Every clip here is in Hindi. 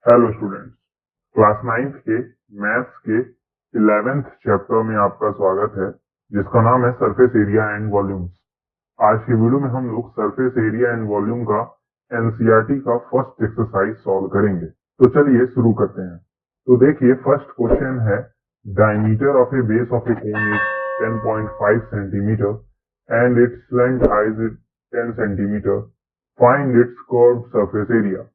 हेलो स्टूडेंट्स, क्लास 9th के मैथ्स के 11th चैप्टर में आपका स्वागत है, जिसका नाम है सरफेस एरिया एंड वॉल्यूम्स। आज की वीडियो में हम लोग सरफेस एरिया एंड वॉल्यूम का एनसीईआरटी का फर्स्ट एक्सरसाइज सॉल्व करेंगे। तो चलिए शुरू करते हैं। तो देखिए, फर्स्ट क्वेश्चन है, diameter of A base of a cone is 10.5 centimetre and its length is 10 centimetre. Find its curved surface area.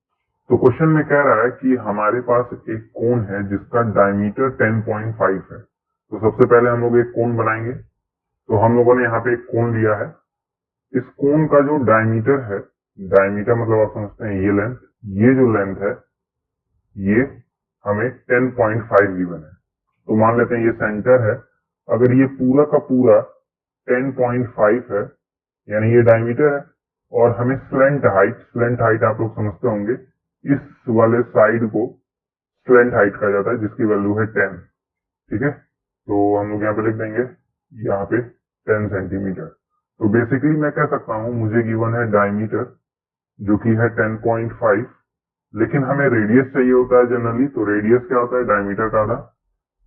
तो क्वेश्चन में कह रहा है कि हमारे पास एक कोन है जिसका डायमीटर 10.5 है। तो सबसे पहले हम लोग एक कोन बनाएंगे। तो हम लोगों ने यहाँ पे एक कोन लिया है। इस कोन का जो डायमीटर है, डायमीटर मतलब आप समझते हैं ये लेंथ, ये जो लेंथ है ये हमें 10.5 गिवन है। तो मान लेते हैं ये सेंटर है। अगर ये पूरा का पूरा 10.5 है, यानी ये डायमीटर है, और हमें स्लेंट हाइट आप लोग समझते होंगे, इस वाले साइड को स्लेंट हाइट कहा जाता है जिसकी वैल्यू है 10। ठीक है, तो हम लोग यहाँ पे लिख देंगे यहाँ पे 10 सेंटीमीटर। तो बेसिकली मैं कह सकता हूँ मुझे गिवन है डायमीटर जो कि है 10.5, लेकिन हमें रेडियस चाहिए होता है जनरली। तो रेडियस क्या होता है? डायमीटर का आधा।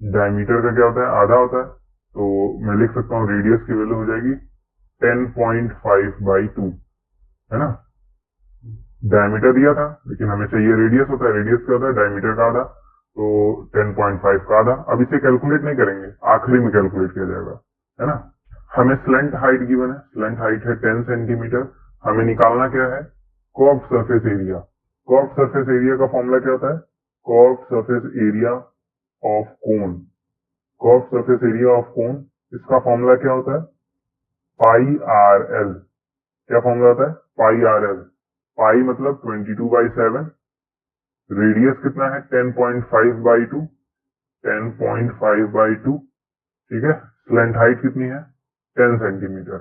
डायमीटर का क्या होता है? आधा होता है। तो मैं लिख सकता हूँ रेडियस की वैल्यू हो जाएगी 10.5/2, है ना। डायमीटर दिया था, लेकिन हमें चाहिए रेडियस होता है। रेडियस क्या होता है? डायमीटर का आधा। तो 10.5 का आधा। अब इसे कैलकुलेट नहीं करेंगे, आखिरी में कैलकुलेट किया जाएगा, है ना। हमें स्लेंट हाइट गिवन है। स्लेंट हाइट है 10 सेंटीमीटर। हमें निकालना क्या है? Curved surface area. Curved surface area का फॉर्मूला क्या होता है? Curved surface area of cone. Curved surface area of कोन, इसका फॉर्मूला क्या होता है? पाई आर एल। क्या फॉर्मूला होता है? पाई आर एल। पाई मतलब 22/7, रेडियस कितना है? 10.5/2, 10.5/2। ठीक है, स्लेंट हाइट कितनी है? 10 सेंटीमीटर।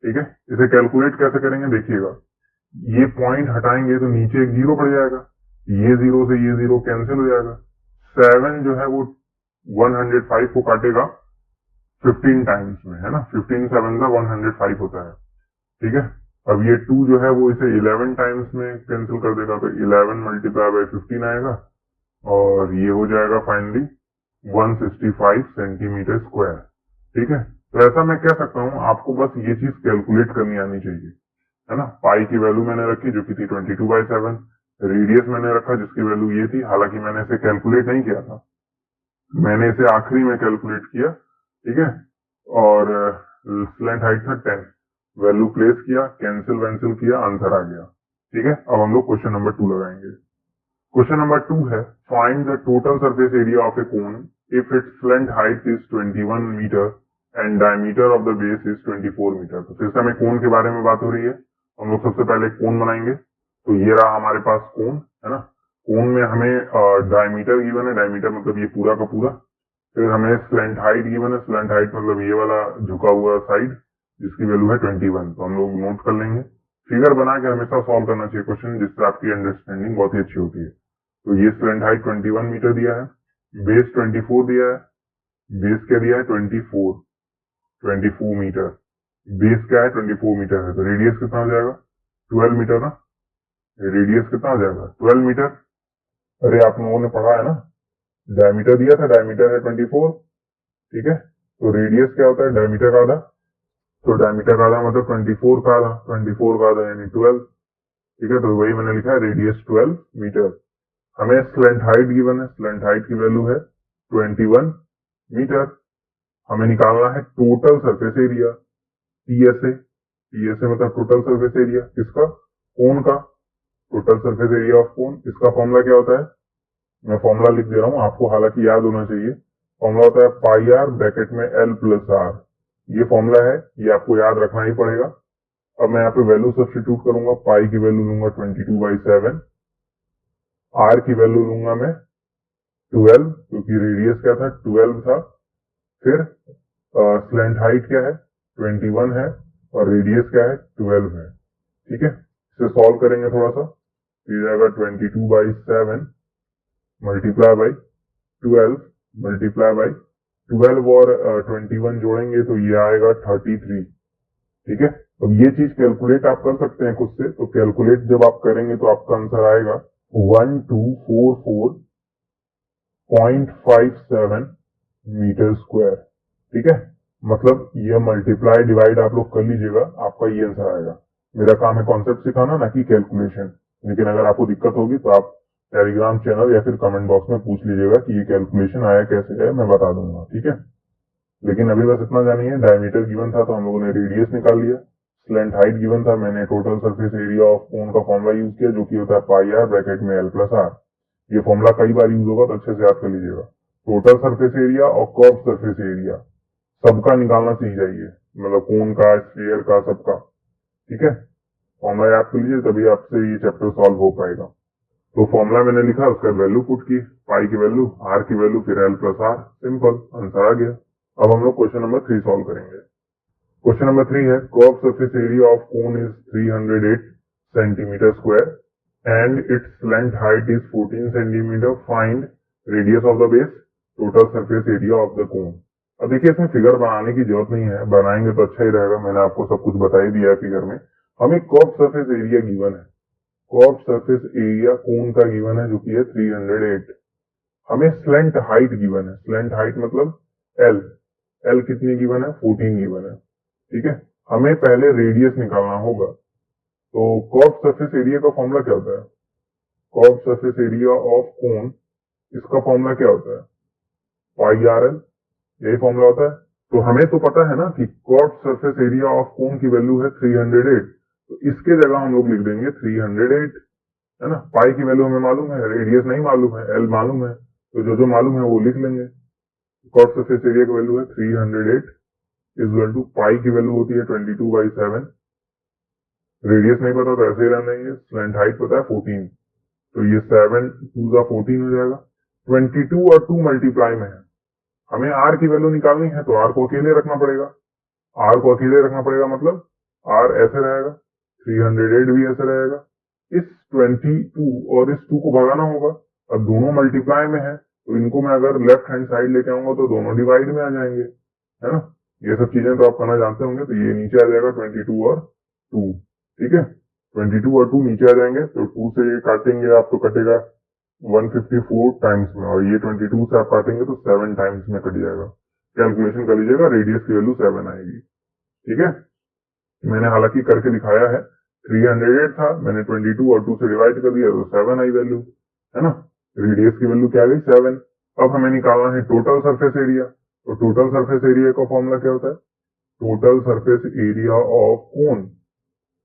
ठीक है, इसे कैलकुलेट कैसे करेंगे देखिएगा। ये पॉइंट हटाएंगे तो नीचे एक जीरो पड़ जाएगा, ये जीरो से ये जीरो कैंसिल हो जाएगा। 7 जो है वो 105 को काटेगा 15 टाइम्स में, है ना। 15 7 का 105 होता है। ठीक है, अब ये 2 जो है वो इसे 11 टाइम्स में कैंसिल कर देगा, तो 11 मल्टीप्लाई बाय 15 आएगा, और ये हो जाएगा फाइनली 165 सेंटीमीटर स्क्वायर। ठीक है, तो ऐसा मैं कह सकता हूं, आपको बस ये चीज कैलकुलेट करनी आनी चाहिए, है ना। पाई की वैल्यू मैंने रखी जो कि थी 22/7, रेडियस मैंने रखा जिसकी वैल्यू ये थी। हालांकि मैंने इसे कैलकुलेट नहीं किया था, मैंने इसे आखिरी में कैलकुलेट किया। ठीक है, और स्लेंट हाइट था 10, वैल्यू प्लेस किया, कैंसिल वैंसिल किया, आंसर आ गया। ठीक है, अब हम लोग क्वेश्चन नंबर 2 लगाएंगे। क्वेश्चन नंबर 2 है, find the total surface area of a cone if its slant height is 21 metre and diameter of the base is 24 metre. तो फिर से हमें कोन के बारे में बात हो रही है। हम लोग सबसे पहले कोन बनाएंगे। तो ये रहा हमारे पास कोन, है ना। कोन में हमें डायमीटर गिवन है, डायमीटर मतलब ये पूरा का पूरा। फिर हमें स्लेंट हाइट गिवन है, स्लेंट हाइट मतलब ये वाला झुका हुआ साइड जिसकी वैल्यू है 21। तो हम लोग नोट कर लेंगे। फिगर बना के हमेशा सॉल्व करना चाहिए क्वेश्चन, जिससे आपकी अंडरस्टैंडिंग बहुत ही अच्छी होती है। तो ये स्लेंट हाइट 21 मीटर दिया है, बेस 24 दिया है। बेस क्या दिया है? 24 मीटर। बेस क्या है? 24 मीटर है। तो रेडियस कितना हो जाएगा? 12 मीटर ना। रेडियस कितना हो जाएगा? 12 मीटर। अरे आप लोगों ने पढ़ा है ना, डायमीटर दिया था, डायमीटर है 24। ठीक है, तो रेडियस क्या होता है? डायमीटर का आधा। तो डायमीटर का आधा मतलब 24 का आधा, 24 का आधा यानी 12। ठीक है, तो वही मैंने लिखा है, रेडियस 12 मीटर। हमें स्लेंट हाइट गिवन है, स्लेंट हाइट की वैल्यू है 21 मीटर। हमें निकालना है total surface area, TSA. TSA मतलब टोटल सरफेस एरिया किसका? कोन का। टोटल सरफेस एरिया ऑफ कोन, इसका फॉर्मूला क्या होता है? मैं फॉर्मूला लिख दे रहा हूं, आपको हालांकि याद होना चाहिए। फॉर्मूला होता है पाई आर ब्रैकेट में एल प्लस आर। ये फॉर्मूला है, ये आपको याद रखना ही पड़ेगा। अब मैं यहाँ पे वैल्यू सब्स्टिट्यूट करूंगा। पाई की वैल्यू लूंगा 22/7, आर की वैल्यू लूंगा मैं 12, क्योंकि रेडियस क्या था? 12 था। फिर स्लेंट हाइट क्या है? 21 है, और रेडियस क्या है? 12 है। ठीक है, इसे सॉल्व करेंगे थोड़ा सा, ये जाएगा 22/7 मल्टीप्लाई बाई 12 मल्टीप्लाई बाई 12, और 21 जोड़ेंगे तो ये आएगा 33। ठीक है, अब ये चीज कैलकुलेट आप कर सकते हैं खुद से। तो कैलकुलेट जब आप करेंगे तो आपका आंसर आएगा 1244.57 मीटर स्क्वायर। ठीक है, मतलब ये मल्टीप्लाई डिवाइड आप लोग कर लीजिएगा, आपका ये आंसर आएगा। मेरा काम है कॉन्सेप्ट सिखाना, ना कि कैलकुलेशन। लेकिन अगर आपको दिक्कत होगी तो आप टेलीग्राम चैनल या फिर कमेंट बॉक्स में पूछ लीजिएगा कि ये कैलकुलेशन आया कैसे है, मैं बता दूंगा। ठीक है, लेकिन अभी बस इतना जानिए, डायमीटर गिवन था तो हम लोगों ने रेडियस निकाल लिया, स्लेंट हाइट गिवन था, मैंने टोटल सरफेस एरिया ऑफ कोन का फॉर्मूला यूज किया जो कि होता है पाई आर ब्रैकेट में एल प्लस आर। ये फॉर्मूला कई बार यूज होगा तो अच्छे से याद कर लीजिएगा। टोटल सरफेस एरिया और कर्व सरफेस एरिया सबका निकालना सीख जाइए, मतलब कोन का, स्फीयर का, सबका। ठीक है, फॉर्मूला याद कर लीजिए, तभी आपसे ये चैप्टर सॉल्व हो पाएगा। तो फॉर्मूला मैंने लिखा, उसका वैल्यू पुट की, पाई की वैल्यू, आर की वैल्यू, फिर L plus R, simple answer आ गया। अब हम लोग क्वेश्चन नंबर 3 सॉल्व करेंगे। क्वेश्चन नंबर 3 है, curve surface area of cone is 308 centimetre square and its length height is 14 centimetre, find radius of the base, total surface area of the cone. अब देखिए, इसमें फिगर बनाने की जरूरत नहीं है, बनाएंगे तो अच्छा ही रहेगा, मैंने आपको सब कुछ बता ही दिया है फिगर में। हमें कर्व सरफेस एरिया गिवन है, कर्व सरफेस एरिया कोन का गिवन है जो कि है 308। हमें स्लेंट हाइट गिवन है, स्लेंट हाइट मतलब एल, एल कितनी गिवन है, 14 गिवन है। ठीक है, हमें पहले रेडियस निकालना होगा। तो कर्व सरफेस एरिया का फॉर्मूला क्या होता है, कर्व सरफेस एरिया ऑफ कोन, इसका फॉर्मूला क्या होता है, पाई आर एल, यही फॉर्मूला होता है। तो हमें तो पता है ना कि कर्व सरफेस एरिया ऑफ कोन की वैल्यू है 308, तो इसके जगह हम लोग लिख देंगे 308, है ना। पाई की वैल्यू हमें मालूम है, रेडियस नहीं मालूम है, एल मालूम है, तो जो जो मालूम है वो लिख लेंगे। कर्व सरफेस एरिया की वैल्यू है 308 इक्वल टू पाई की वैल्यू होती है 22/7, रेडियस नहीं पता तो ऐसे ही रहने देंगे, स्लेंट हाइट पता है 14, तो ये 7 2 जा 14 हो जाएगा। 22 और 2 मल्टीप्लाई में है, हमें आर की वैल्यू निकालनी है तो आर को अकेले रखना पड़ेगा, आर को अकेले रखना पड़ेगा, मतलब आर ऐसे रहेगा, 308 भी ऐसे रहेगा, इस 22 और इस 2 को भगाना होगा। अब दोनों मल्टीप्लाई में है तो इनको मैं अगर लेफ्ट हैंड साइड लेके आऊंगा तो दोनों डिवाइड में आ जाएंगे, है ना। ये सब चीजें तो आप करना जानते होंगे, तो ये नीचे आ जाएगा 22 और 2। ठीक है, 22 और 2 नीचे आ जाएंगे, तो 2 से ये काटेंगे आप तो कटेगा 154 टाइम्स में, और ये 22 से आप काटेंगे तो 7 टाइम्स में कट जाएगा। कैलकुलेशन कर लीजिएगा, रेडियस की वैल्यू 7 आएगी। ठीक है, मैंने हालांकि करके दिखाया है, 308 था, मैंने 22 और 2 से डिवाइड कर दिया तो 7 आई वैल्यू, है ना। रेडियस की वैल्यू क्या आ गई, 7। अब हमें निकालना है टोटल सरफेस एरिया। तो टोटल सरफेस एरिया का फॉर्मूला क्या होता है, टोटल सरफेस एरिया ऑफ कोन,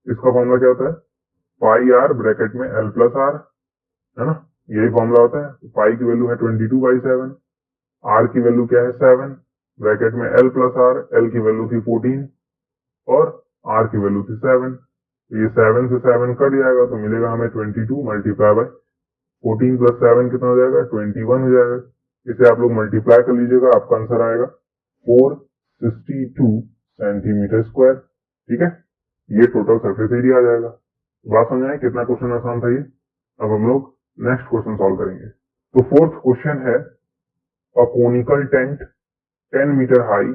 इसका फॉर्मूला क्या होता है, पाई आर ब्रैकेट में एल प्लस आर, है ना, यही फॉर्मूला होता है। पाई की वैल्यू है 22/7, आर की वैल्यू क्या है 7, ब्रैकेट में एल प्लस आर, एल की वैल्यू थी 14 और आर की वैल्यू थी 7, तो ये 7 से 7 कट जाएगा तो मिलेगा हमें 22 मल्टीप्लाई बाय 14 प्लस 7 कितना हो जाएगा, 21 हो जाएगा। इसे आप लोग मल्टीप्लाई कर लीजिएगा, आपका आंसर आएगा 462 सेंटीमीटर स्क्वायर। ठीक है, ये टोटल सरफेस एरिया आ जाएगा। बात समझ आए, कितना क्वेश्चन आसान था ये। अब हम लोग नेक्स्ट क्वेश्चन सॉल्व करेंगे। तो फोर्थ क्वेश्चन है, a conical tent 10 metre high,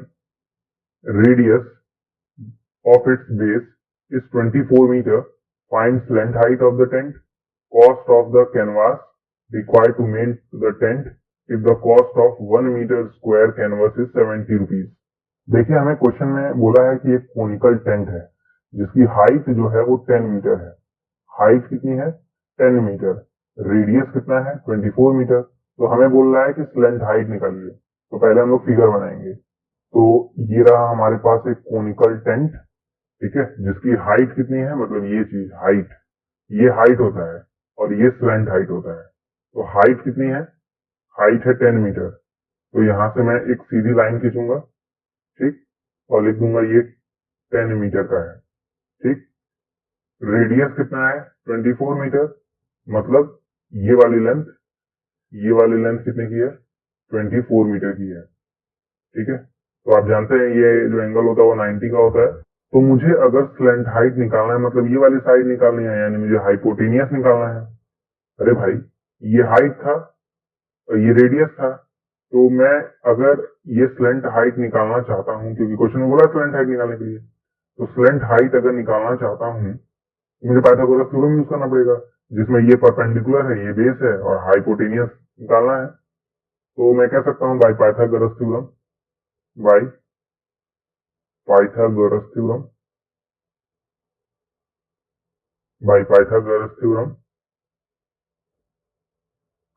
radius of its base is 24 meter, finds length height of the tent, cost of the canvas required to make the tent if the cost of 1 meter square canvas is 70 rupees। देखिए, हमें क्वेश्चन में बोला है कि एक कोनिकल टेंट है जिसकी हाइट जो है वो 10 मीटर है। हाइट कितनी है, 10 मीटर, रेडियस कितना है 24 मीटर। तो हमें बोल रहा है कि स्लेंट हाइट निकालिए। तो पहले हम लोग फिगर बनाएंगे। तो ये रहा हमारे पास एक कोनिकल टेंट, ठीक है, जिसकी हाइट कितनी है, मतलब ये चीज हाइट, ये हाइट होता है और ये स्लेंट हाइट होता है। तो हाइट कितनी है, हाइट है 10 मीटर। तो यहां से मैं एक सीधी लाइन खींचूंगा, ठीक, और लिख दूंगा ये 10 मीटर का है। ठीक, रेडियस कितना है 24 मीटर, मतलब ये वाली लेंथ, ये वाली लेंथ कितने की है, 24 मीटर की है। ठीक है, तो आप जानते हैं ये जो एंगल होता है वो 90 का होता है। तो मुझे अगर स्लेंट हाइट निकालना है, मतलब ये वाली साइड निकालनी है, यानी मुझे हाइपोटेनियस निकालना है। अरे भाई, ये हाइट था और ये रेडियस था, तो मैं अगर ये स्लेंट हाइट निकालना चाहता हूं, क्योंकि क्वेश्चन में बोला स्लेंट हाइट निकालने के लिए, तो स्लेंट हाइट अगर निकालना चाहता हूं मुझे पाइथागोरस थ्योरम यूज करना पड़ेगा। जिसमें ये परपेंडिकुलर है, ये बेस है और हाइपोटेनियस निकालना है। तो मैं कह सकता हूं by Pythagoras theorem, by Pythagoras theorem, by Pythagoras theorem,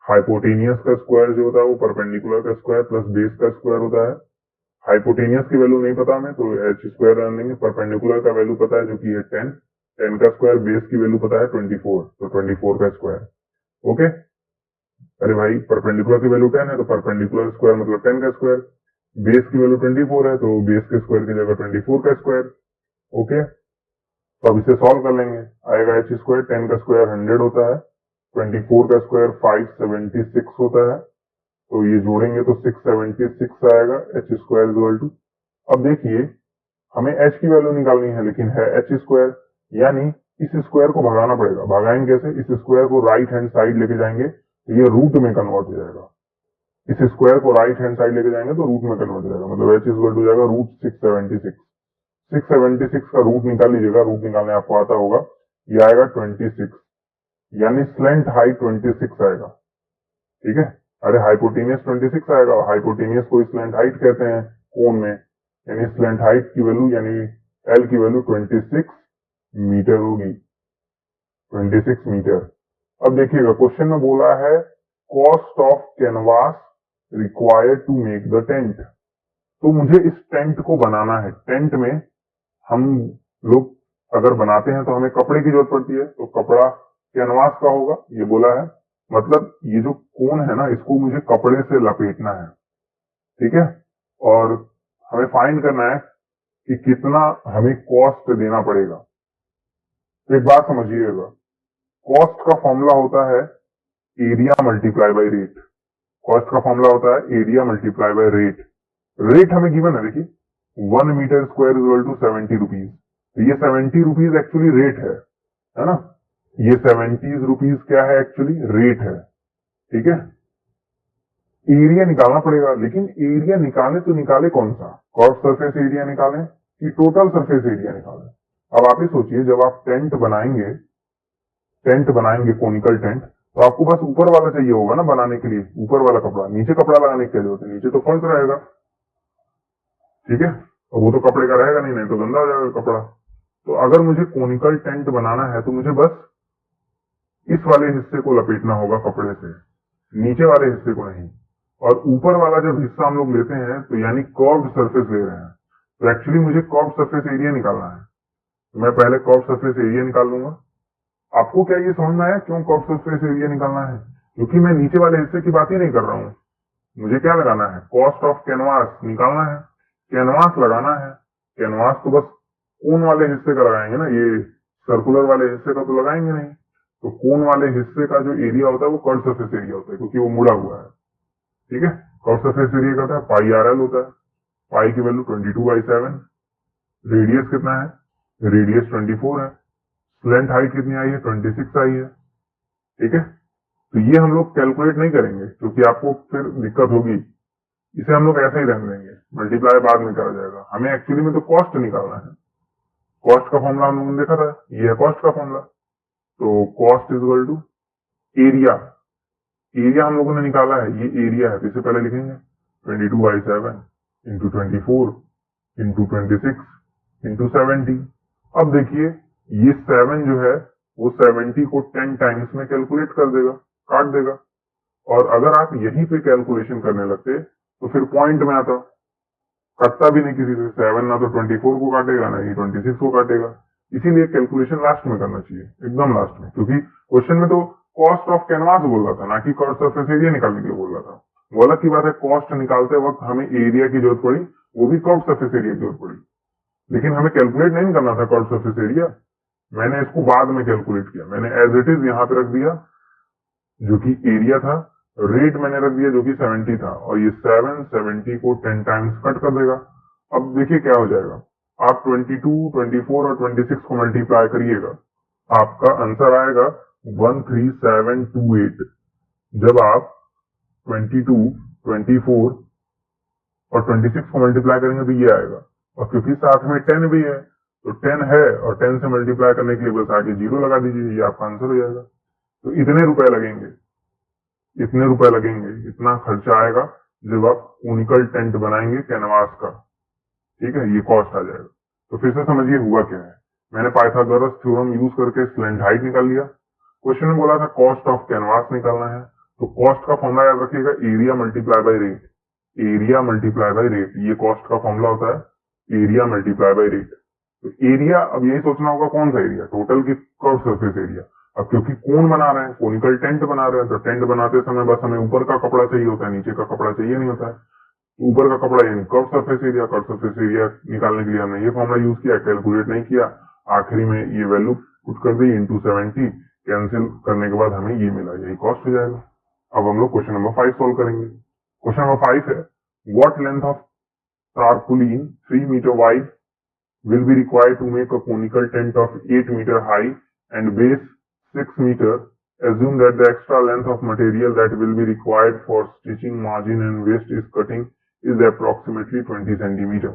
hypotenuse का स्क्वायर जो होता है वो परपेंडिकुलर का स्क्वायर प्लस बेस का स्क्वायर होता है। हाइपोटेनियस की वैल्यू नहीं पता हमें, तो एच स्क्वायर रन देंगे। परपेंडिकुलर का वैल्यू पता है जो कि है 10, 10 का स्क्वायर, बेस की वैल्यू पता है 24, तो 24 का स्क्वायर। ओके, अरे भाई परपेंडिकुलर की वैल्यू 10 है तो परपेंडिकुलर स्क्वायर मतलब 10 का स्क्वायर, बेस की वैल्यू 24 है तो बेस के स्क्वायर की जगह 24 का स्क्वायर। ओके, तो अब इसे सॉल्व कर लेंगे। आएगा एच स्क्वायर, 10 का स्क्वायर 100 होता है, 24 का स्क्वायर 576 होता है, तो ये जोड़ेंगे तो 676 आएगा। एच स्क्वायर इक्वल टू, अब देखिए हमें एच की वैल्यू निकालनी है लेकिन है एच स्क्वायर, यानी इस स्क्वायर को भगाना पड़ेगा। भगाएंगे कैसे? इस स्क्वायर को राइट हैंड साइड लेके जाएंगे तो ये रूट में कन्वर्ट हो जाएगा। इस स्क्वायर को राइट हैंड साइड लेके जाएंगे तो रूट में कन्वर्ट हो जाएगा, मतलब एच इक्वल टू जाएगा रूट 676। 676 का रूट निकाल लीजिएगा, रूट निकालने आपको आता होगा, ये आएगा 26, यानी स्लेंट हाइट 26 आएगा। ठीक है, अरे हाइपोटेनियस 26 आएगा, हाइपोटेनियस को स्लेंट हाइट कहते हैं कोन में, यानी स्लेंट हाइट की वैल्यू यानी एल की वैल्यू 26 मीटर होगी, 26 मीटर। अब देखिएगा क्वेश्चन में बोला है cost of canvas required to make the tent, तो मुझे इस टेंट को बनाना है। टेंट में हम लोग अगर बनाते हैं तो हमें कपड़े की जरूरत पड़ती है, तो कपड़ा कैनवास का होगा, ये बोला है। मतलब ये जो कोन है ना, इसको मुझे कपड़े से लपेटना है। ठीक है, और हमें फाइंड करना है कि कितना हमें कॉस्ट देना पड़ेगा। तो एक बात समझिएगा, कॉस्ट का फॉर्मूला होता है area multiply by rate. Cost का फॉर्मूला होता है area multiply by rate. Rate हमें गिवन है, देखिए 1 metre square equal to 70 rupees, तो ये 70 रुपीज एक्चुअली रेट है ना, ये 70 रुपीज क्या है एक्चुअली रेट है। ठीक है, एरिया निकालना पड़ेगा, लेकिन एरिया निकाले तो निकाले कौन सा, कर्व सरफेस एरिया निकालें कि टोटल सरफेस एरिया निकालें। अब आप ही सोचिए, जब आप टेंट बनाएंगे कोनिकल टेंट, तो आपको बस ऊपर वाला चाहिए होगा ना बनाने के लिए, ऊपर वाला कपड़ा। नीचे कपड़ा लगाने के लिए होते, नीचे तो फर्श रहेगा। ठीक है, और वो तो कपड़े का रहेगा नहीं, तो गंदा हो जाएगा कपड़ा। तो अगर मुझे कोनिकल टेंट बनाना है तो मुझे बस इस वाले हिस्से को लपेटना होगा कपड़े से, नीचे वाले हिस्से को नहीं। और ऊपर वाला जब हिस्सा हम लोग लेते हैं तो यानी कर्व्ड सरफेस ले रहे हैं, तो एक्चुअली मुझे कर्व्ड सरफेस एरिया निकालना है। तो मैं पहले कर्व्ड सरफेस एरिया निकाल लूंगा। आपको क्या ये समझ में आया क्यों कर्व्ड सरफेस एरिया निकालना है? क्योंकि मैं नीचे वाले हिस्से की बात ही नहीं कर रहा हूं, मुझे क्या लगाना है, कॉस्ट ऑफ कैनवास निकालना है, कैनवास लगाना है। कैनवास तो बस कोन वाले हिस्से का लगाएंगे ना, ये सर्कुलर वाले हिस्से का तो लगाएंगे नहीं। तो कोन वाले हिस्से का जो एरिया होता है वो कर्व सरफेस एरिया होता है, क्योंकि वो मुड़ा हुआ है। ठीक है, कर्व सरफेस एरिया का था पाई आर एल होता है, पाई की वैल्यू 22/7। रेडियस कितना है, रेडियस 24 है। स्लेंट हाइट कितनी आई है, 26 आई है। ठीक है, तो ये हम लोग कैलकुलेट नहीं करेंगे क्योंकि आपको फिर दिक्कत होगी, इसे हम लोग ऐसे ही रहने देंगे, मल्टीप्लाई बाद में करा जाएगा। हमें एक्चुअली में तो कॉस्ट निकालना है। कॉस्ट का फॉर्मूला हम लोगों ने देखा था, ये है कॉस्ट का फॉर्मूला। तो cost is equal to area, area हम लोगों ने निकाला है, ये एरिया है, तो इसे पहले लिखेंगे 22/7 इंटू 24 इंटू 26 इंटू 70। अब देखिए ये 7 जो है वो 70 को 10 टाइम्स में कैलकुलेट कर देगा, काट देगा। और अगर आप यहीं पे कैलकुलेशन करने लगते तो फिर पॉइंट में आता, कटता भी नहीं किसी से। 7 ना तो 24 को काटेगा ना ही 26 को काटेगा, इसीलिए कैलकुलेशन लास्ट में करना चाहिए, एकदम लास्ट में, क्योंकि क्वेश्चन में तो कॉस्ट ऑफ कैनवास बोल रहा था, ना कि कर्व सरफेस एरिया निकालने के लिए बोल रहा था। वो अलग की बात है, कॉस्ट निकालते वक्त हमें एरिया की जरूरत पड़ी, वो भी कर्व सरफेस एरिया की जरूरत पड़ी, लेकिन हमें कैलकुलेट नहीं करना था कर्व सरफेस एरिया। मैंने इसको बाद में कैलकुलेट किया, मैंने एज इट इज यहाँ पे रख दिया जो कि एरिया था, रेट मैंने रख दिया जो कि 70 था, और ये 7 70 को 10 टाइम्स कट कर देगा। अब देखिए क्या हो जाएगा, आप 22, 24 और 26 को मल्टीप्लाई करिएगा, आपका आंसर आएगा 13728। जब आप 22, 24 और 26 को मल्टीप्लाई करेंगे तो ये आएगा, और क्योंकि साथ में 10 भी है तो 10 है और 10 से मल्टीप्लाई करने के लिए बस आगे 0 लगा दीजिए, ये आपका आंसर हो जाएगा। तो इतने रुपए लगेंगे, इतने रुपए लगेंगे, इतना खर्चा आएगा जब आप कोनिकल टेंट बनाएंगे कैनवास का। ठीक है, ये कॉस्ट आ जाएगा। तो फिर से समझिए हुआ क्या है। मैंने पाइथागोरस थ्योरम यूज करके स्लैंट हाइट निकाल लिया। क्वेश्चन में बोला था कॉस्ट ऑफ कैनवास निकालना है, तो कॉस्ट का फॉर्मूला याद रखिएगा, area multiply by rate. Area multiply by rate, ये कॉस्ट का फॉर्मूला होता है, एरिया मल्टीप्लाई बाई रेट। तो एरिया, अब यही सोचना होगा कौन सा एरिया, टोटल की कर्व सरफेस एरिया। अब क्योंकि कोन बना रहे हैं, कोनिकल टेंट बना रहे हैं, तो टेंट बनाते समय बस हमें ऊपर का कपड़ा चाहिए होता है, नीचे का कपड़ा चाहिए नहीं होता है। ऊपर का कपड़ा यानी curve surface area, curve surface area निकालने के लिए हमने ये फॉर्मूला यूज किया, कैलकुलेट नहीं किया, आखिरी में ये वैल्यू पुट कर दी इंटू 70, कैंसिल करने के बाद हमें ये मिला, यही कॉस्ट हो जाएगा। अब हम लोग क्वेश्चन नंबर 5 सोल्व करेंगे। क्वेश्चन नंबर 5 है, what length of tarpaulin 3 meter wide will be required to make a conical tent of 8 meter high and base 6 meter. Assume that the extra length of material that will be required for stitching margin and waste is cutting is approximately 20 centimeter.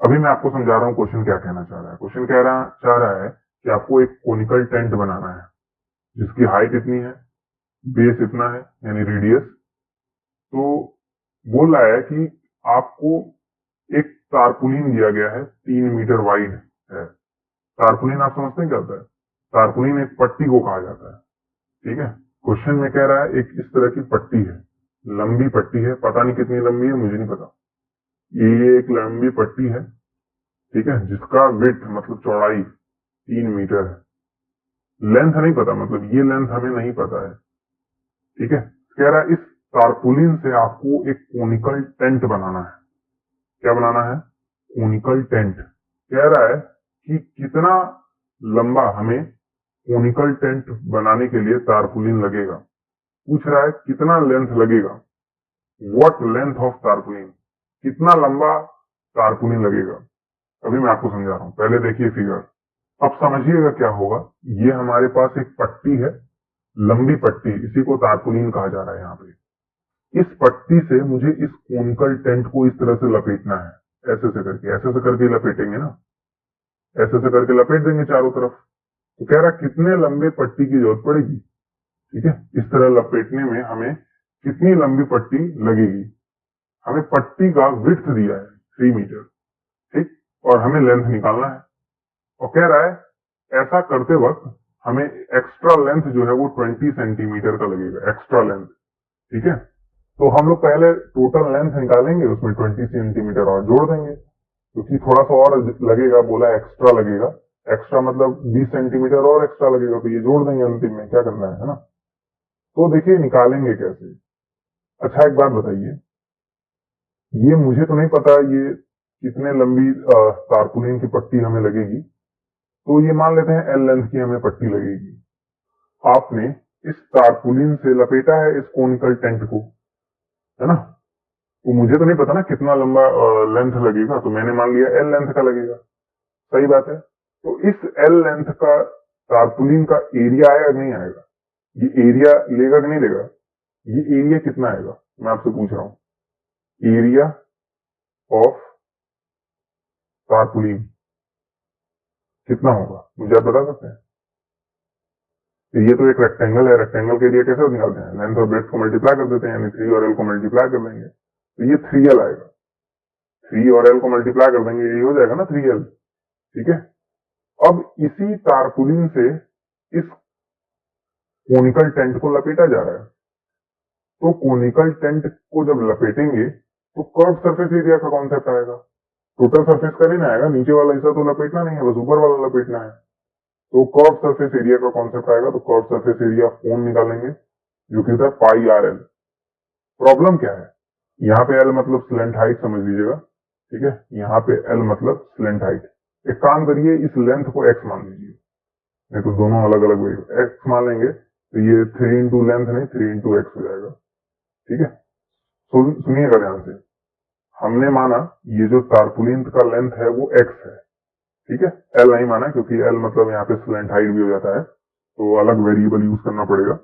अभी मैं आपको समझा रहा हूँ क्वेश्चन क्या कहना चाह रहा है। क्वेश्चन चाह रहा है कि आपको एक कोनिकल टेंट बनाना है जिसकी हाइट इतनी है, बेस इतना है यानी रेडियस। तो बोल रहा है कि आपको एक टारपुलिन दिया गया है 3 मीटर वाइड है। टारपुलिन आप समझते हैं क्या होता है? टारपुलिन एक पट्टी को कहा जाता है। ठीक है, क्वेश्चन में कह रहा है एक इस तरह की पट्टी है, लंबी पट्टी है, पता नहीं कितनी लंबी है, मुझे नहीं पता। ये एक लंबी पट्टी है, ठीक है, जिसका विड्थ मतलब चौड़ाई 3 मीटर है। लेंथ नहीं पता, मतलब ये लेंथ हमें नहीं पता है। ठीक है, कह रहा है इस टारपुलिन से आपको एक कोनिकल टेंट बनाना है। क्या बनाना है? Conical tent. कह रहा है कि कितना लंबा हमें कोनिकल टेंट बनाने के लिए टारपुलिन लगेगा। पूछ रहा है कितना लेंथ लगेगा, व्हाट लेंथ ऑफ टारपुलिन, कितना लंबा टारपुलिन लगेगा। अभी मैं आपको समझा रहा हूं, पहले देखिए फिगर। अब समझिएगा क्या होगा। ये हमारे पास एक पट्टी है, लंबी पट्टी, इसी को टारपुलिन कहा जा रहा है। यहाँ पे इस पट्टी से मुझे इस कोनिकल टेंट को इस तरह से लपेटना है, ऐसे से करके, ऐसे से करके लपेटेंगे ना, ऐसे से करके लपेट देंगे चारों तरफ। तो कह रहा कितने लंबे पट्टी की जरूरत पड़ेगी। ठीक है, इस तरह लपेटने में हमें कितनी लंबी पट्टी लगेगी। हमें पट्टी का विड्थ दिया है 3 मीटर, ठीक, और हमें लेंथ निकालना है। और कह रहा है ऐसा करते वक्त हमें एक्स्ट्रा लेंथ जो है वो 20 सेंटीमीटर का लगेगा, एक्स्ट्रा लेंथ। ठीक है, तो हम लोग पहले टोटल लेंथ निकालेंगे, उसमें 20 सेंटीमीटर और जोड़ देंगे, क्योंकि थोड़ा सा और लगेगा, बोला एक्स्ट्रा लगेगा। एक्स्ट्रा मतलब 20 सेंटीमीटर और एक्स्ट्रा लगेगा, तो ये जोड़ देंगे अंतिम में, क्या करना है ना। तो देखिए निकालेंगे कैसे। अच्छा एक बात बताइए, ये मुझे तो नहीं पता ये कितने लंबी टारपुलिन की पट्टी हमें लगेगी, तो ये मान लेते हैं एल लेंथ की हमें पट्टी लगेगी। आपने इस टारपुलिन से लपेटा है इस कोनिकल टेंट को, है ना, तो मुझे तो नहीं पता ना कितना लंबा लेंथ लगेगा, तो मैंने मान लिया एल लेंथ का लगेगा। सही बात है। तो इस एल लेंथ का टारपुलिन का एरिया आएगा नहीं आएगा, ये एरिया लेगा कि नहीं लेगा, ये एरिया कितना आएगा मैं आपसे पूछ रहा हूं। एरिया ऑफ टारपुलिन कितना होगा मुझे आप बता सकते हैं? ये तो एक रेक्टेंगल है, रेक्टेंगल के एरिया कैसे निकालते हैं, लेंथ और ब्रेड्थ को मल्टीप्लाई कर देते हैं, यानी 3 और एल को मल्टीप्लाई कर देंगे, तो ये 3L आएगा। 3 और L को मल्टीप्लाई कर देंगे, यही हो जाएगा ना 3L। ठीक है, अब इसी टारपुलिन से इस कोनिकल टेंट को लपेटा जा रहा है। तो कोनिकल टेंट को जब लपेटेंगे तो कर्व सरफेस एरिया का कॉन्सेप्ट आएगा। टोटल सरफेस का नहीं आएगा, नीचे वाला हिस्सा तो लपेटना नहीं है, बस ऊपर वाला लपेटना है। तो कर्व सरफेस एरिया का कॉन्सेप्ट आएगा। तो कर्व सरफेस एरिया कोन निकालेंगे जो कि होता है पाई आर एल। प्रॉब्लम क्या है, यहाँ पे एल मतलब स्लेंट हाइट समझ लीजिएगा। ठीक है, यहाँ पे एल मतलब स्लेंट हाइट। एक काम करिए, इस लेंथ को एक्स मान लीजिए, नहीं तो दोनों अलग अलग वही एक्स मान लेंगे, तो ये 3 इंटू लेंथ नहीं 3 इंटू एक्स हो जाएगा। ठीक है, सुनिएगा ध्यान से। हमने माना ये जो टारपुलिन का लेंथ है वो एक्स है। ठीक है, एल नहीं माना, क्योंकि एल मतलब यहाँ पे स्लेंट हाइट भी हो जाता है, तो अलग वेरिएबल यूज करना पड़ेगा।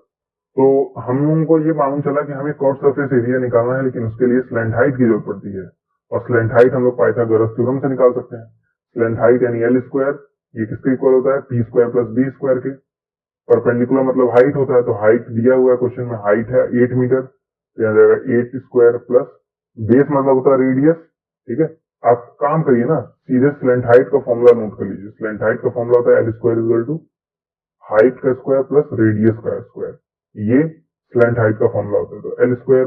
तो हम लोगों को ये मालूम चला कि हमें कर्व सरफेस एरिया निकालना है, लेकिन उसके लिए स्लेंट हाइट की जरूरत पड़ती है। और स्लेंट हाइट हम लोग पाइथागोरस थ्योरम से निकाल सकते हैं। स्लेंट हाइट यानी एल स्क्वायर, ये किसके इक्वल होता है, P square plus B square के। परपेंडिकुलर मतलब हाइट होता है, तो हाइट दिया हुआ है क्वेश्चन में, हाइट है 8 मीटर, तो यहाँ जाएगा 8 स्क्वायर प्लस बेस मतलब होता है रेडियस। ठीक है, आप काम करिए ना, सीधे स्लेंट हाइट का फॉर्मूला नोट कर लीजिए। स्लेंट हाइट का फॉर्मूला होता है L square equal to height का स्क्वायर प्लस रेडियस का स्क्वायर। ये स्लेंट हाइट का फॉर्मूला होता है, तो एल स्क्वायर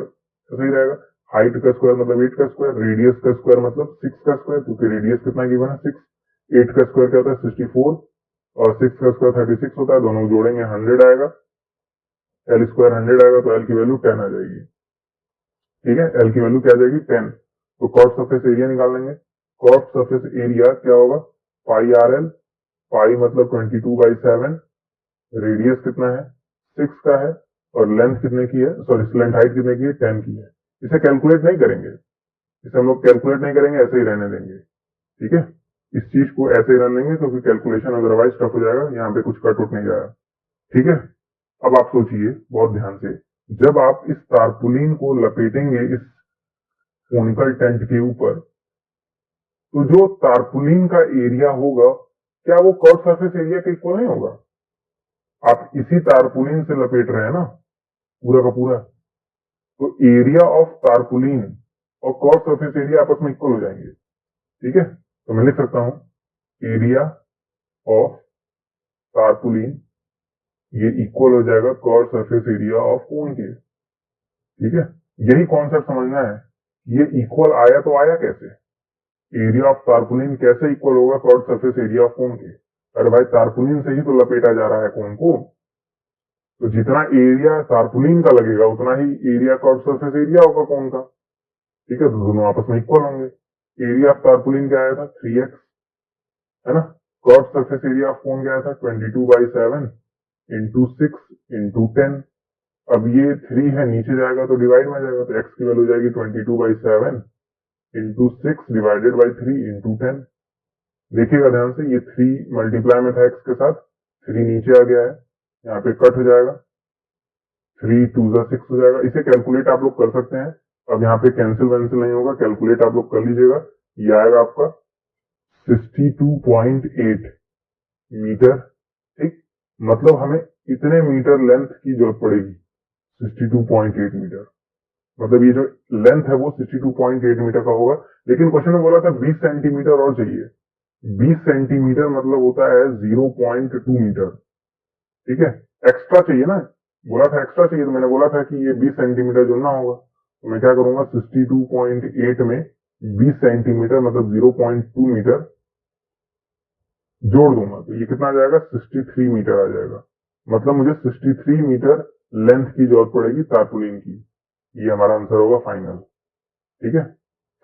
सही रहेगा। हाइट का स्क्वायर मतलब 8 का स्क्वायर, रेडियस का स्क्वायर मतलब 6 का स्क्वायर, क्योंकि रेडियस कितना गिवन है 6। 8 का स्क्वायर क्या होता है 64 और 6 का स्क्वायर 36 होता है, दोनों जोड़ेंगे 100 आएगा। एल स्क्वायर 100 आएगा तो एल की वैल्यू 10 आ जाएगी। ठीक है, एल की वैल्यू क्या आ जाएगी 10। तो कॉट सरफेस एरिया निकाल लेंगे। कॉट सरफेस एरिया क्या होगा, पाई आर एल, पाई मतलब 22/7, रेडियस कितना है 6 का है, और लेंथ कितने की है, सॉरी स्लेंट हाइट कितने की है 10 की है। इसे कैलकुलेट नहीं करेंगे, इसे हम लोग कैलकुलेट नहीं करेंगे, ऐसे ही रहने देंगे। ठीक है, इस चीज को ऐसे ही रहने देंगे क्योंकि कैलकुलेशन अदरवाइज टफ हो जाएगा, यहाँ पे कुछ कट उठ नहीं जाएगा। ठीक है, अब आप सोचिए बहुत ध्यान से, जब आप इस तारपुलिन को लपेटेंगे इस कोनिकल टेंट के ऊपर, तो जो तारपुलिन का एरिया होगा क्या वो कर्व सरफेस एरिया के इक्वल नहीं होगा? आप इसी तारपुलिन से लपेट रहे हैं ना पूरा का पूरा, तो एरिया ऑफ तारपुलिन और कर्व सरफेस एरिया आपस में इक्वल हो जाएंगे। ठीक है, तो मैं लिख सकता हूं एरिया ऑफ तारपुलिन ये इक्वल हो जाएगा कर्व सरफेस एरिया ऑफ कोन के। ठीक है, यही कॉन्सेप्ट समझना है, ये इक्वल आया तो आया कैसे, एरिया ऑफ तारपुलिन कैसे इक्वल होगा कर्व सरफेस एरिया ऑफ कोन के? अरे भाई तारपुलिन से ही तो लपेटा जा रहा है कोन को, तो जितना एरिया तारपुलिन का लगेगा उतना ही एरिया कर्व सरफेस एरिया होगा कोन का। ठीक है, तो दोनों आपस में इक्वल होंगे। एरिया ऑफ तारपुलिन क्या आया था 3x, है ना। कर्व सरफेस एरिया ऑफ कोन क्या आया था 22/7 इंटू 6 इंटू 10। अब ये 3 है, नीचे जाएगा तो डिवाइड में जाएगा, तो x की वैल्यू जाएगी 22/7 इंटू 6 डिवाइडेड बाई 3 इंटू 10। देखिएगा ध्यान से, ये 3 मल्टीप्लाई में था x के साथ, 3 नीचे आ गया है, यहाँ पे कट हो जाएगा, 3 2 6 हो जाएगा। इसे कैलकुलेट आप लोग कर सकते हैं, अब यहाँ पे कैंसिल वैंसिल नहीं होगा, कैलकुलेट आप लोग कर लीजिएगा। ये आएगा आपका 62.8 मीटर। ठीक, मतलब हमें इतने मीटर लेंथ की जरूरत पड़ेगी, 62.8 मीटर। मतलब ये जो लेंथ है वो 62.8 मीटर का होगा, लेकिन क्वेश्चन में बोला था 20 सेंटीमीटर और चाहिए। 20 सेंटीमीटर मतलब होता है 0.2 मीटर। ठीक है, एक्स्ट्रा चाहिए ना, बोला था एक्स्ट्रा चाहिए, तो मैंने बोला था कि ये 20 सेंटीमीटर जोड़ना होगा। तो मैं क्या करूंगा 62.8 में 20 सेंटीमीटर मतलब 0.2 मीटर जोड़ दूंगा, तो ये कितना आ जाएगा 63 मीटर आ जाएगा। मतलब मुझे 63 मीटर लेंथ की जरूरत पड़ेगी तारपुलिन की। ये हमारा आंसर होगा फाइनल। ठीक है,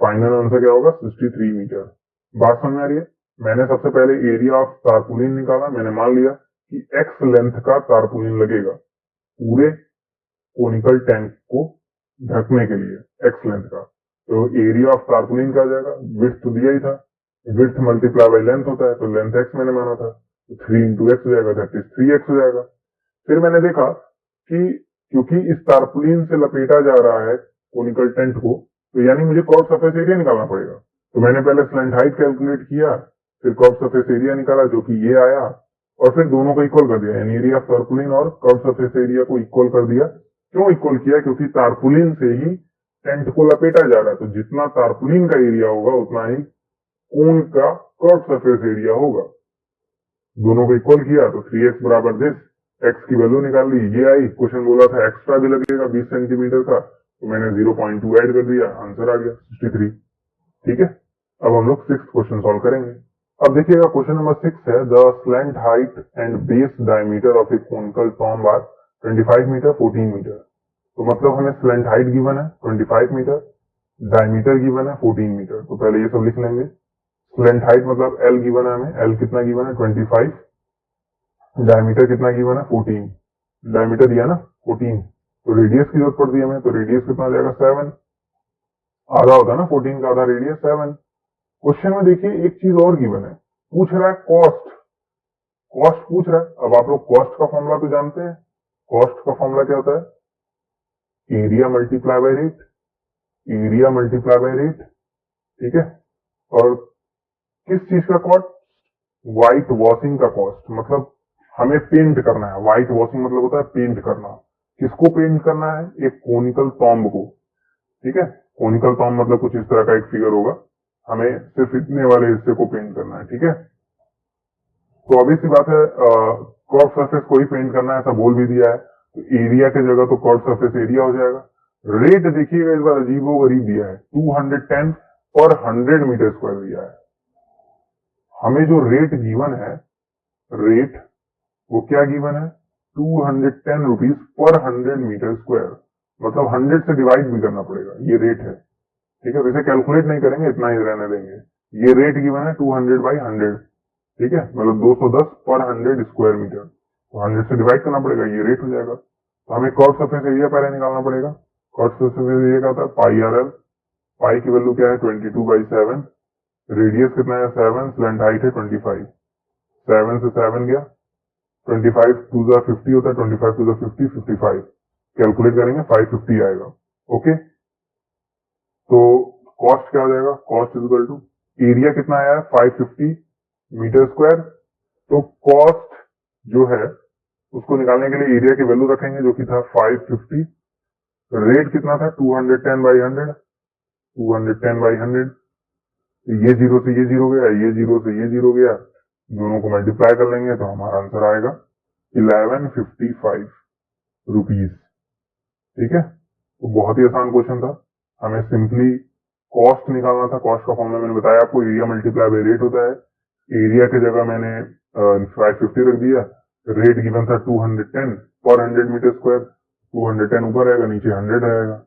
फाइनल आंसर क्या होगा 63 मीटर। बात समझ आ रही है? मैंने सबसे पहले एरिया ऑफ तारपुलिन निकाला, मैंने मान लिया कि x लेंथ का तारपुलिन लगेगा पूरे कोनिकल टैंक को ढकने के लिए, x लेंथ का। तो एरिया ऑफ तारपुलिन का आ जाएगा, विड्थ तो दिया ही था, विड्थ मल्टीप्लाई बाई लेंथ होता है, तो लेंथ x मैंने माना था, तो 3 इंटू एक्स हो जाएगा, दैट इज 3x हो जाएगा। फिर मैंने देखा कि क्योंकि इस तारपुलिन से लपेटा जा रहा है कोनिकल टेंट को, तो यानी मुझे कर्व सरफेस एरिया निकालना पड़ेगा। तो मैंने पहले स्लेंट हाइट कैलकुलेट किया, फिर कर्व सरफेस एरिया निकाला जो कि ये आया, और फिर दोनों को इक्वल कर दिया, यानी एरिया ऑफ तारपुलिन और कर्व सरफेस एरिया को इक्वल कर दिया। क्यों इक्वल किया? क्योंकि तारपुलिन से ही टेंट को लपेटा जा रहा है, तो जितना तारपुलिन का एरिया होगा उतना ही कोन का कर्व सरफेस एरिया होगा। दोनों को इक्वल किया तो 3x बराबर दिस, x की वैल्यू निकाल ली, ये आई। क्वेश्चन बोला था एक्स्ट्रा भी लगेगा 20 सेंटीमीटर का, तो मैंने 0.2 ऐड कर दिया, आंसर आ गया 63। ठीक है, अब हम लोग 6th क्वेश्चन सॉल्व करेंगे। अब देखिएगा क्वेश्चन नंबर 6 है, the slant height and base diameter of a conical tomb बार 25 मीटर 14 मीटर। तो मतलब हमें स्लेंट हाइट गिवन है 25 मीटर, डायमीटर गिवन है 14 मीटर। तो पहले ये सब लिख लेंगे। स्लेंट हाइट मतलब L गिवन है हमें, L कितना गिवन है 25, डायमीटर कितना गिवन है 14, डायमीटर दिया ना 14, तो रेडियस की जरूरत पड़ती है हमें, तो रेडियस कितना आ जाएगा 7, आधा होता है ना 14 का आधा रेडियस 7। क्वेश्चन में देखिए एक चीज और गिवन है, पूछ रहा है कॉस्ट, कॉस्ट पूछ रहा है। अब आप लोग कॉस्ट का फॉर्मूला तो जानते हैं, कॉस्ट का फॉर्मूला क्या होता है area multiply by rate, area multiply by rate. ठीक है, और किस चीज का कॉस्ट, व्हाइट वॉशिंग का कॉस्ट, मतलब हमें पेंट करना है, व्हाइट वॉशिंग मतलब होता है पेंट करना। किसको पेंट करना है? एक कोनिकल टॉम्ब को, ठीक है। कोनिकल टॉम्ब मतलब कुछ इस तरह का एक फिगर होगा, हमें सिर्फ इतने वाले हिस्से को पेंट करना है, ठीक है। तो ऑब्वियस सी बात है, कर्व सरफेस को ही पेंट करना है, ऐसा बोल भी दिया है, तो एरिया की जगह तो कर्व सरफेस एरिया हो जाएगा। रेट देखिएगा इस बार अजीबो गरीब दिया है, 210 पर 100 मीटर स्क्वायर दिया है। हमें जो रेट गिवन है, रेट वो क्या गिवन है? 210 रुपीज पर 100 मीटर स्क्वायर, मतलब 100 से डिवाइड भी करना पड़ेगा, ये रेट है, ठीक है। वैसे कैलकुलेट नहीं करेंगे, इतना ही रहने देंगे। ये रेट गिवन है 200/100, ठीक है, मतलब 210 पर 100 स्क्वायर मीटर, तो 100 से डिवाइड करना पड़ेगा, ये रेट हो जाएगा। तो हमें कर्व सरफेस एरिया पहले निकालना पड़ेगा। कर्व सरफेस एरिया का होता है पाई आर एल। पाई की वैल्यू क्या है? 22/7। रेडियस कितना है? 7। स्लैंट हाइट है 25। 7 से 7 गया, 25 2 जा 50 होता है, 25 2 जा 50, 55 कैलकुलेट करेंगे 550 आएगा, ओके। तो कॉस्ट क्या हो जाएगा? Cost is equal to area कितना आया है? 550 मीटर स्क्वायर। तो कॉस्ट जो है उसको निकालने के लिए एरिया की वैल्यू रखेंगे जो कि था 550। रेट कितना था? 210/100। 210/100, ये जीरो से ये जीरो गया, ये जीरो से ये जीरो गया, दोनों को मल्टीप्लाई कर लेंगे तो हमारा आंसर आएगा 1155 रुपीज, ठीक है। तो बहुत ही आसान क्वेश्चन था, हमें सिंपली कॉस्ट निकालना था। कॉस्ट का फॉर्मूला मैंने बताया आपको, एरिया मल्टीप्लाई बाय रेट होता है। एरिया की जगह मैंने 550 रख दिया, रेट गिवन था 210 पर 100 मीटर स्क्वायर, 210 ऊपर रहेगा, नीचे 100 रहेगा,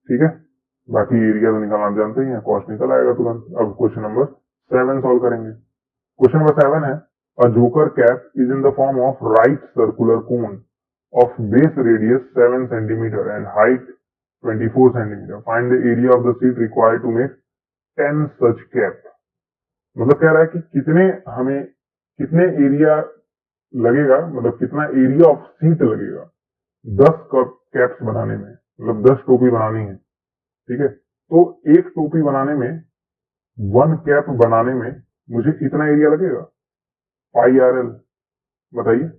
ठीक है। बाकी एरिया तो निकालना आप जानते ही हैं, कॉस्ट निकल आएगा तुरंत। अब क्वेश्चन नंबर 7 सॉल्व करेंगे। क्वेश्चन नंबर 7 है, a joker cap is in the form of right circular cone of base radius 7 centimeter and height 24 centimeter. Find the area of the sheet required to make 10 such cap. मतलब कह रहा है कि कितने एरिया लगेगा, मतलब कितना एरिया ऑफ सीट लगेगा 10 कैप्स बनाने में, मतलब 10 टोपी बनानी है, ठीक है। तो एक टोपी बनाने में, 1 कैप बनाने में मुझे कितना एरिया लगेगा? पाई आर एल बताइए।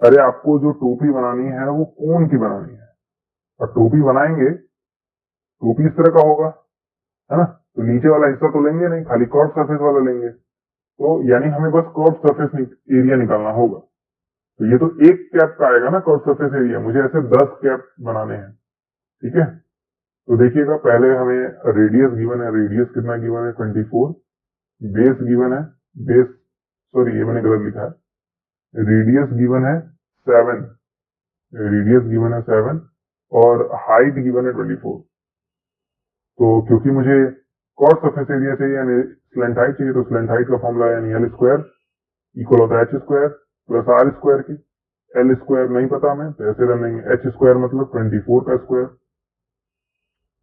अरे आपको जो टोपी बनानी है वो कोन की बनानी है, और टोपी बनाएंगे, टोपी इस तरह का होगा, है ना, तो नीचे वाला हिस्सा तो लेंगे नहीं, खाली कर्व सरफेस वाला लेंगे, तो यानी हमें बस कर्व सरफेस एरिया निकालना होगा। तो ये तो एक कैप का आएगा ना कर्व सरफेस एरिया, मुझे ऐसे 10 कैप बनाने हैं, ठीक है। तो देखिएगा, पहले हमें रेडियस गिवन है, रेडियस कितना गिवन है? 24। बेस गिवन है, बेस, सॉरी ये मैंने गलत लिखा है, रेडियस गिवन है 7, रेडियस गिवन है 7 और हाइट गिवन है 24। तो क्योंकि मुझे कर्व सरफेस एरिया चाहिए यानी स्लैंट हाइट चाहिए, तो स्लैंट हाइट का फॉर्मूला यानी एल स्क्वायर इक्वल होता है H square plus R square की। एल स्क्वायर नहीं पता हमें, तो ऐसे रन लेंगे, एच स्क्वायर मतलब 24 का स्क्वायर,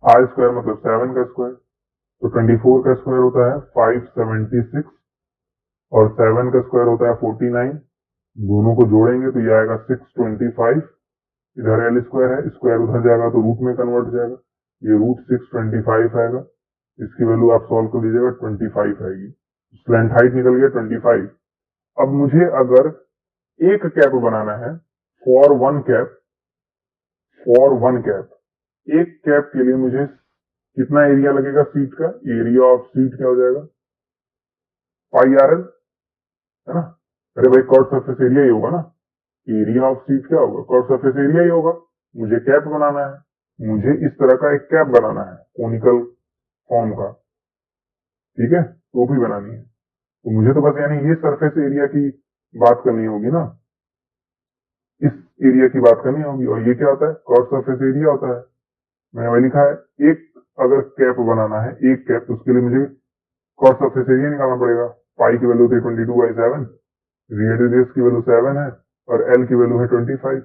आर स्क्वायर मतलब 7 का स्क्वायर। तो 24 का स्क्वायर होता है 576 और 7 का स्क्वायर होता है 49, दोनों को जोड़ेंगे तो ये आएगा 625। इधर एल स्क्वायर है, स्क्वायर उधर जाएगा तो रूट में कन्वर्ट हो जाएगा, ये रूट 625 आएगा। इसकी वैल्यू आप सॉल्व कर लीजिएगा, 25 आएगी। स्लैंट हाइट निकल गया 25। अब मुझे अगर एक कैप बनाना है, फॉर वन कैप, एक कैप के लिए मुझे कितना एरिया लगेगा सीट का? एरिया ऑफ सीट क्या हो जाएगा? पाई आर एल, है ना। अरे भाई कर्व सरफेस एरिया ही होगा ना, एरिया ऑफ सीट क्या होगा? कर्व सरफेस एरिया ही होगा। मुझे कैप बनाना है, मुझे इस तरह का एक कैप बनाना है कोनिकल फॉर्म का, ठीक है, टोपी बनानी है। तो मुझे तो बस यानी ये सरफेस एरिया की बात करनी होगी ना, इस एरिया की बात करनी होगी। और ये क्या होता है? कर्व सरफेस एरिया होता है। मैंने वही लिखा है, एक अगर कैप बनाना है, एक कैप, तो उसके लिए मुझे कर्व सरफेस एरिया निकालना पड़ेगा। पाई की वैल्यू थी 22/7, रेडियस की वैल्यू 7 है और एल की वैल्यू है 25।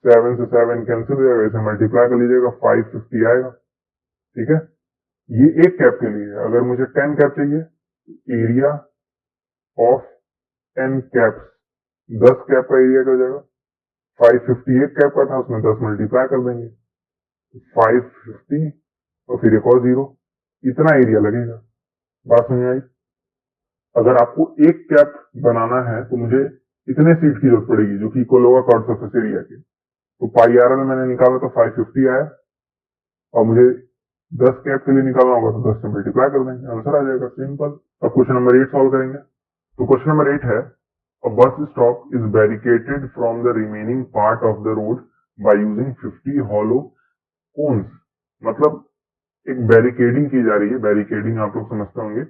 7 से 7 कैंसिल हो जाएगा, इसे मल्टीप्लाई कर लीजिएगा, 550 आएगा, ठीक है। ये एक कैप के लिए है। अगर मुझे 10 कैप चाहिए, एरिया ऑफ 10 कैप्स, 10 कैप का एरिया क्या हो जाएगा? 550 एक कैप का था, उसमें 10 मल्टीप्लाई कर देंगे, 550 और फिर एक और जीरो, इतना एरिया लगेगा। बात समझ आई? अगर आपको एक कैप बनाना है तो मुझे इतने सीट की जरूरत पड़ेगी जो कि इक्वल होगा कर्व सरफेस एरिया के। तो पाई आर एल मैंने निकाला तो 550 आया, और मुझे 10 कैप के लिए निकालना होगा तो 10 से मल्टीप्लाई कर देंगे, आंसर आ जाएगा, सिंपल। अब क्वेश्चन नंबर 8 सॉल्व करेंगे। तो क्वेश्चन नंबर 8 है, a bus stop is barricaded from the remaining part of the road by using 50 hollow cones. मतलब एक बैरिकेडिंग की जा रही है, बैरिकेडिंग आप लोग समझते होंगे,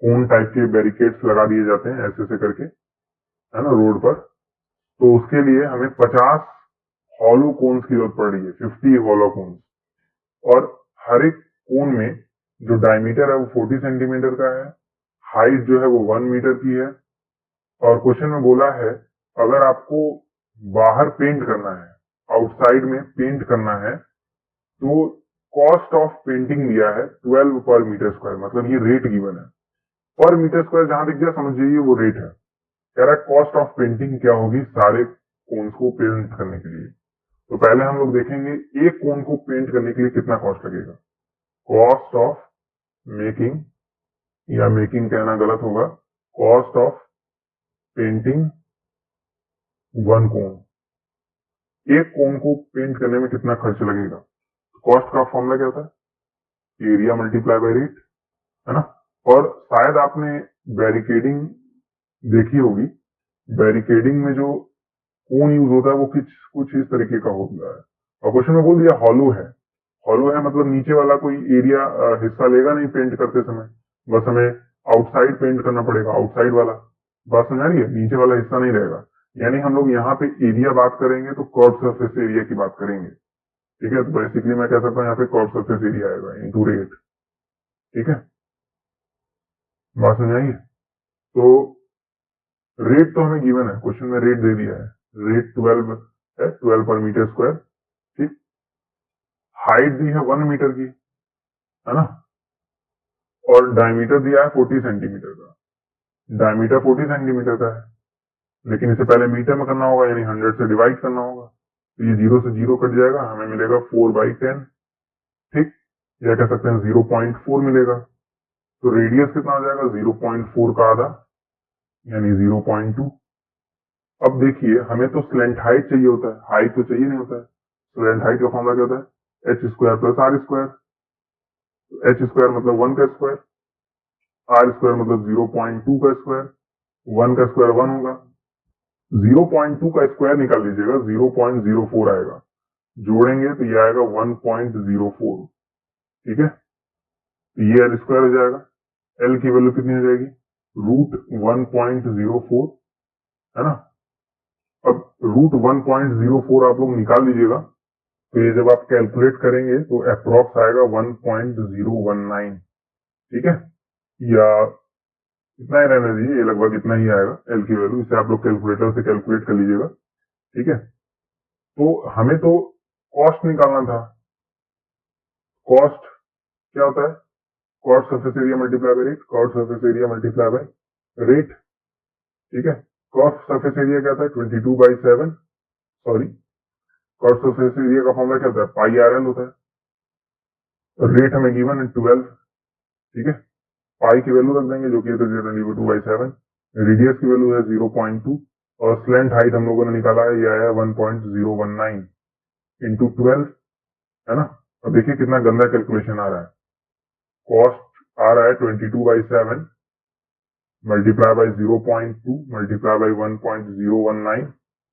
कोन टाइप के बैरिकेड्स लगा दिए जाते हैं ऐसे ऐसे करके, है ना, रोड पर। तो उसके लिए हमें 50 हॉलो कोन्स की जरूरत पड़ रही है, 50 हॉलो कोन्स। और हर एक कोन में जो डायमीटर है वो 40 सेंटीमीटर का है, हाइट जो है वो 1 मीटर की है। और क्वेश्चन में बोला है अगर आपको बाहर पेंट करना है, आउटसाइड में पेंट करना है, तो कॉस्ट ऑफ पेंटिंग दिया है 12 पर मीटर स्क्वायर, मतलब ये रेट गिवन है। पर मीटर स्क्वायर जहां दिख जाए समझ जाइए वो रेट है। कह रहा है कॉस्ट ऑफ पेंटिंग क्या होगी सारे कोन्स को पेंट करने के लिए। तो पहले हम लोग देखेंगे एक कोन को पेंट करने के लिए कितना कॉस्ट लगेगा। कॉस्ट ऑफ मेकिंग, या मेकिंग कहना गलत होगा, कॉस्ट ऑफ पेंटिंग वन कोन। एक कोन को पेंट करने में कितना खर्च लगेगा। कॉस्ट का फॉर्मूला क्या होता है, एरिया मल्टीप्लाई बाय रेट, है ना। और शायद आपने बैरिकेडिंग देखी होगी, बैरिकेडिंग में जो कोन यूज होता है वो कुछ इस तरीके का होता है। और क्वेश्चन में बोल दिया हॉलो है, हॉलो है मतलब नीचे वाला कोई एरिया हिस्सा लेगा नहीं पेंट करते समय, बस हमें आउटसाइड पेंट करना पड़ेगा, आउटसाइड वाला। बात समझ आ रही है, नीचे वाला हिस्सा नहीं रहेगा। यानी हम लोग यहाँ पे एरिया बात करेंगे तो कर्व सरफेस एरिया की बात करेंगे, ठीक है। तो बेसिकली मैं कह सकता हूँ यहाँ पे कर्व सरफेस एरिया आएगा इनटू रेट, ठीक है। बात समझ आई है। तो रेट तो हमें गिवन है, क्वेश्चन में रेट दे दिया है, रेट 12 है, 12 पर मीटर स्क्वायर, ठीक। हाइट दी है 1 मीटर की, है ना, और डायमीटर दिया है 40 सेंटीमीटर का। डायमीटर 40 सेंटीमीटर का है, लेकिन इसे पहले मीटर में करना होगा, यानी 100 से डिवाइड करना होगा। तो ये 0 से 0 कट जाएगा, हमें मिलेगा 4/10, ठीक। या कह सकते हैं 0.4 मिलेगा। तो रेडियस कितना हो जाएगा, 0.4 का आधा, यानी 0.2। अब देखिए हमें तो स्लेंट हाइट चाहिए होता है, हाइट तो चाहिए नहीं होता है। स्लेंट हाइट का फॉर्मूला क्या होता है, h square plus R square. H square मतलब 1 का स्क्वायर, आर स्क्वायर मतलब 0.2 का स्क्वायर, 1 का स्क्वायर 1 होगा, 0.2 का स्क्वायर निकाल लीजिएगा, 0.04 आएगा, जोड़ेंगे तो ये आएगा 1.04, ठीक है। तो ये एल स्क्वायर हो जाएगा, एल की वैल्यू कितनी हो जाएगी, √1.04, है ना। अब √1.04 आप लोग निकाल लीजिएगा, तो ये जब आप कैलकुलेट करेंगे तो अप्रोक्स आएगा 1.019, ठीक है। या इतना ही रहने दीजिए, ये लगभग इतना ही आएगा एल की वैल्यू, इसे आप लोग कैलकुलेटर से कैलकुलेट कर लीजिएगा, ठीक है। तो हमें तो कॉस्ट निकालना था। कॉस्ट क्या होता है, cost surface area multiply by rate, cost surface area multiply by rate, ठीक है। कॉस्ट सरफेस एरिया क्या था, 22/7, सॉरी, कॉस्ट सरफेस एरिया का फॉर्मूला क्या होता है, पाई आर एल होता है। रेट हमें गिवन है 12, ठीक है। पाई की वैल्यू रख देंगे जो कि 22/7, रेडियस की वैल्यू है 0.2, और स्लेंट हाइट हम लोगों ने निकाला है, यह है 1.019 इंटू 12, है ना। अब देखिए कितना गंदा कैलकुलेशन आ रहा है। कॉस्ट आ रहा है 22/7 multiply by 0.2 multiply by 1.019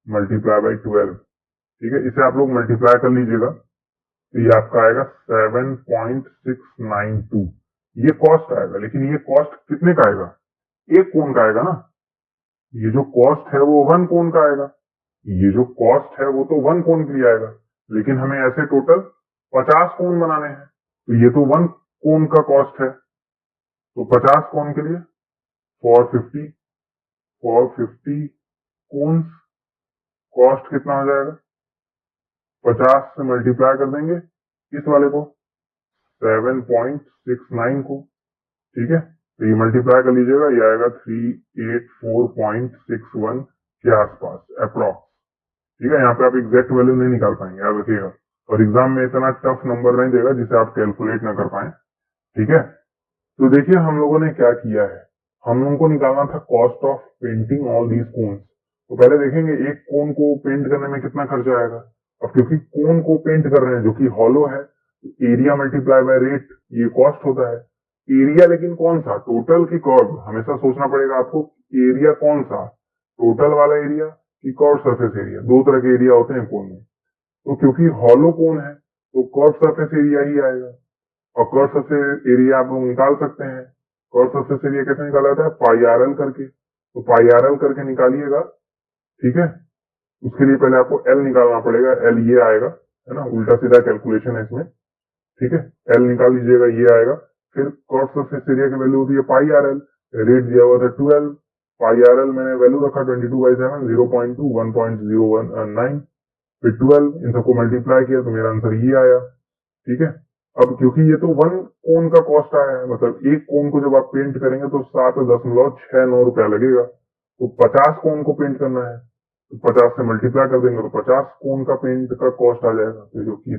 multiply by 12, ठीक है। इसे आप लोग मल्टीप्लाई कर लीजिएगा तो ये आपका आएगा 7.692, ये कॉस्ट आएगा। लेकिन ये कॉस्ट कितने का आएगा, एक कोन का आएगा ना। ये जो कॉस्ट है वो 1 कोन का आएगा, ये जो कॉस्ट है वो तो 1 कोन के लिए आएगा, लेकिन हमें ऐसे टोटल 50 कोन बनाने हैं, तो ये तो 1 कोन का कॉस्ट है। तो 50 कोन के लिए फॉर 50 कोन्स कॉस्ट कितना हो जाएगा, 50 से मल्टीप्लाई कर देंगे इस वाले को 7.69 को, ठीक है। तो ये मल्टीप्लाई कर लीजिएगा, ये आएगा 384.61 के आसपास अप्रोक्स, ठीक है। यहाँ पे आप एग्जैक्ट वैल्यू नहीं निकाल पाएंगे, याद रखिएगा। और एग्जाम में इतना टफ नंबर नहीं देगा जिसे आप कैलकुलेट ना कर पाए, ठीक है। तो देखिए हम लोगों ने क्या किया है, हम लोगों को निकालना था cost of painting all these cones. तो पहले देखेंगे एक कोन को पेंट करने में कितना खर्चा आएगा। अब क्योंकि कोन को पेंट कर रहे हैं जो कि हॉलो है, एरिया मल्टीप्लाई बाय रेट ये कॉस्ट होता है। एरिया लेकिन कौन सा, टोटल की कर्व, हमेशा सोचना पड़ेगा आपको एरिया कौन सा, टोटल वाला एरिया कि कर्व सरफेस एरिया। दो तरह के एरिया होते हैं कोन में। तो क्योंकि हॉलो कोन है तो कर्व सरफेस एरिया ही आएगा। और कर्व सरफेस एरिया आप लोग निकाल सकते हैं। कर्व सरफेस एरिया कैसे निकाला जाता है, पाई आर एल करके। तो पाई आर एल करके निकालिएगा, ठीक है। उसके लिए पहले आपको एल निकालना पड़ेगा, एल ये आएगा, है ना, उल्टा सीधा कैलकुलेशन है इसमें, ठीक है। एल निकाल लीजिएगा, ये आएगा। फिर कर्व सरफेस एरिया की वैल्यू होती है पाई आर एल, रेट दिया हुआ था 12, पाई आर एल मैंने वैल्यू रखा 22/7, 0.2, 1.019, फिर 12, इन सबको मल्टीप्लाई किया तो मेरा आंसर ये आया, ठीक है। अब क्योंकि ये तो वन कोन का कॉस्ट आया है, मतलब एक कोन को जब आप पेंट करेंगे तो 7.69 रुपया लगेगा। तो 50 कोन को पेंट करना है तो 50 से मल्टीप्लाई कर देंगे तो 50 कोन का पेंट का कॉस्ट आ जाएगा, तो जो कि